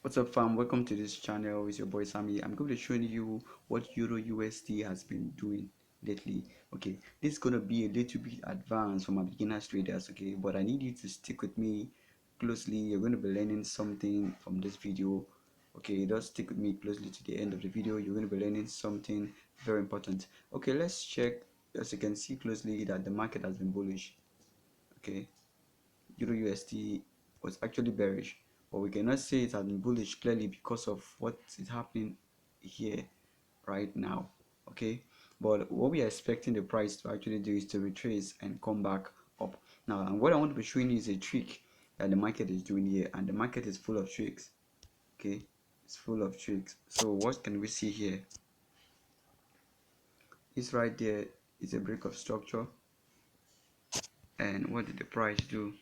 What's up, fam? Welcome to this channel. It's your boy Sammy. I'm going to be showing you what Euro USD has been doing lately. Okay, this is gonna be a little bit advanced for my beginners traders. Okay, but I need you to stick with me closely. You're going to be learning something from this video. Okay, just stick with me closely to the end of the video. You're going to be learning something very important. Okay, let's check. As you can see closely that the market has been bullish. Okay, Euro USD was actually bearish, but we cannot say it has been bullish clearly because of what is happening here right now. Okay, but what we are expecting the price to actually do is to retrace and come back up. Now, and what I want to be showing you is a trick that the market is doing here, and the market is full of tricks. Okay, it's full of tricks. So what can we see here? This right there is a break of structure. And what did the price do?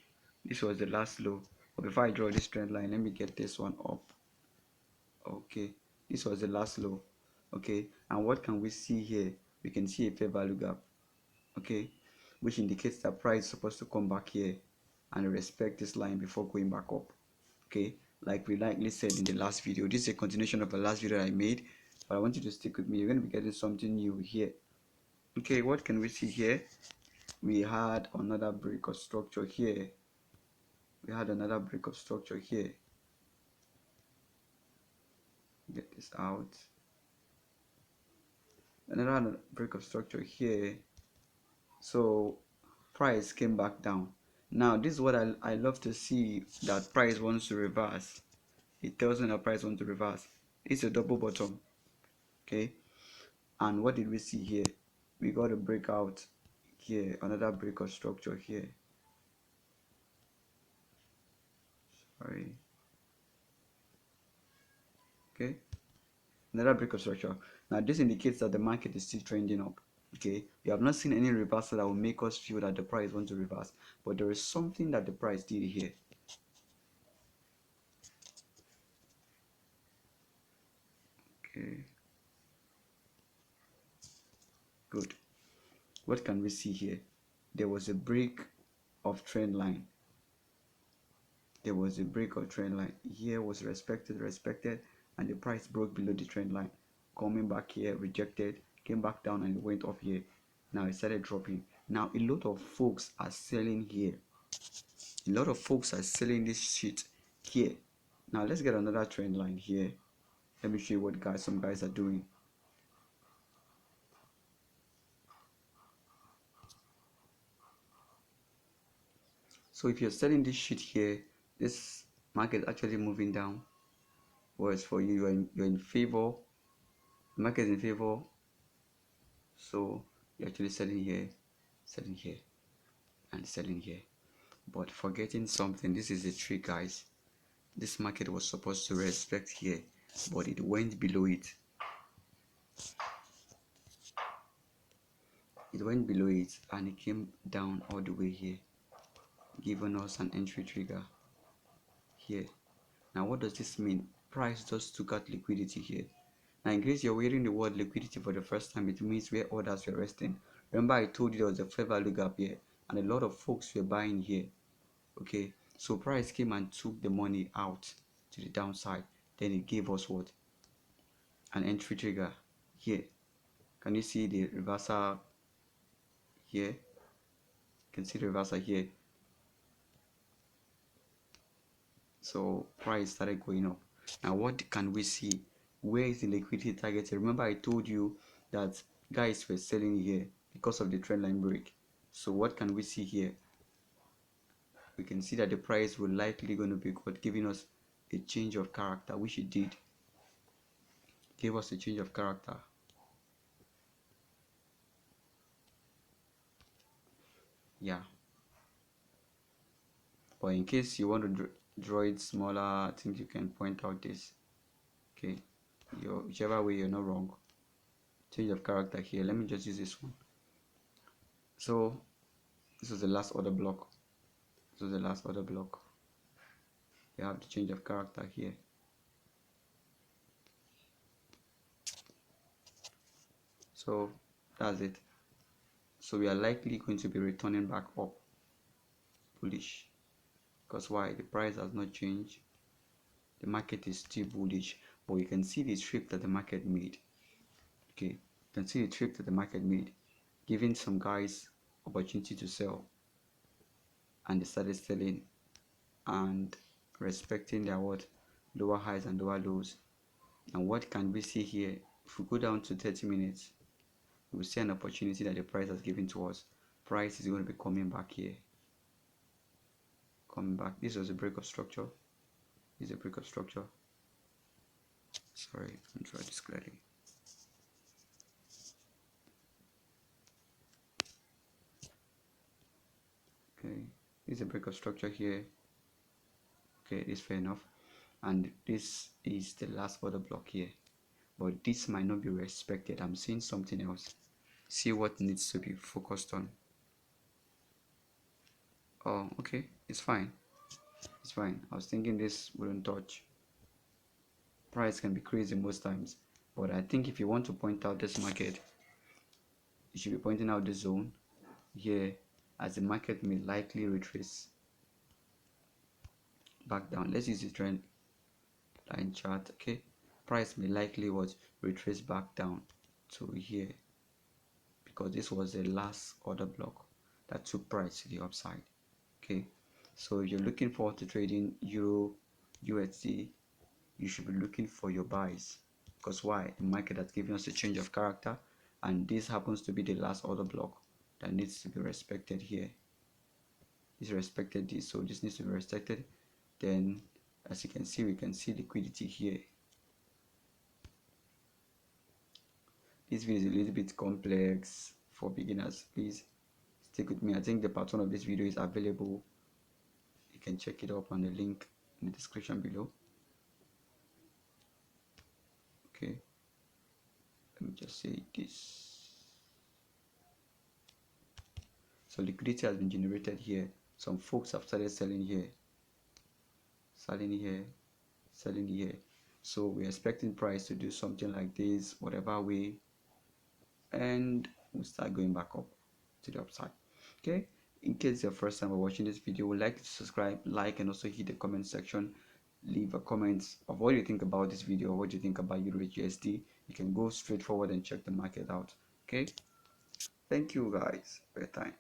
This was the last low. But before I draw this trend line, let me get this one up. Okay, this was the last low. Okay, and what can we see here? We can see a fair value gap. Okay, which indicates that price is supposed to come back here and respect this line before going back up. Okay, like we likely said in the last video, this is a continuation of the last video I made, but I want you to stick with me. You're going to be getting something new here. Okay, what can we see here? We had another break of structure here. We had another break of structure here. Get this out. Another break of structure here. So price came back down. Now this is what I love to see, that price wants to reverse. It tells me that price wants to reverse. It's a double bottom. Okay, and what did we see here? We got a breakout here, another break of structure here. Sorry. Okay, another break of structure. Now this indicates that the market is still trending up. Okay, we have not seen any reversal that will make us feel that the price wants to reverse, but there is something that the price did here. Okay, good. What can we see here? There was a break of trend line. There was a break of trend line. Here was respected, and the price broke below the trend line. Coming back here, rejected, came back down, and it went up here. Now it started dropping. Now a lot of folks are selling here. A lot of folks are selling this shit here. Now let's get another trend line here. Let me show you what some guys are doing. So if you're selling this shit here, this market actually moving down. Whereas for you, you're in favor. The market is in favor. So you're actually selling here, and selling here. But forgetting something, this is a trick, guys. This market was supposed to respect here, but it went below it. It went below it and it came down all the way here, giving us an entry trigger here. Now what does this mean? Price just took out liquidity here. Now in case you're hearing the word liquidity for the first time, it means where orders were resting. Remember I told you there was a fair value gap here and a lot of folks were buying here. Okay, so price came and took the money out to the downside. Then it gave us what? An entry trigger here. Can you see the reversal here? You can see the reversal here. So price started going up. Now what can we see? Where is the liquidity target? Remember I told you that guys were selling here because of the trendline break. So what can we see here? We can see that the price will likely going to be giving us a change of character, which it did. Gave us a change of character. Yeah, but in case you want to draw it smaller, I think you can point out this. Okay, whichever way, you're not wrong. Change of character here. Let me just use this one. So this is the last order block. This is the last order block. You have the change of character here. So that's it. So we are likely going to be returning back up bullish, because why? The price has not changed. the market is still bullish, but you can see the trick that the market made. Okay, you can see the trick that the market made, giving some guys opportunity to sell, and they started selling and respecting their what, lower highs and lower lows. And what can we see here? If we go down to 30 minutes, we will see an opportunity that the price has given to us. Price is going to be coming back here, coming back. This was a break of structure. This is a break of structure. Sorry, let me try this clearly. Okay, this is a break of structure here. Okay, it's fair enough, and this is the last order block here, but this might not be respected. I'm seeing something else. See what needs to be focused on. Oh, okay, it's fine. It's fine. I was thinking this wouldn't touch. Price can be crazy most times, but I think if you want to point out this market, you should be pointing out the zone here, as the market may likely retrace back down. Let's use the trend line chart. Okay, price may likely was retrace back down to here, because this was the last order block that took price to the upside. Okay, so if you're looking forward to trading Euro USD, you should be looking for your buys. Because why? The market has given us a change of character, and this happens to be the last order block that needs to be respected here. This respected this, so this needs to be respected. Then, as you can see, we can see liquidity here. This video is a little bit complex for beginners. Please stick with me. I think the part 1 of this video is available. You can check it up on the link in the description below. Okay, let me just say this. So liquidity has been generated here. Some folks have started selling here, selling here, selling here. So we're expecting price to do something like this, whatever way, and we'll start going back up to the upside. Okay, in case it's your first time watching this video, would like to subscribe, like, and also hit the comment section. Leave a comment of what you think about this video, what you think about EURUSD. You can go straight forward and check the market out. Okay, thank you guys for your time.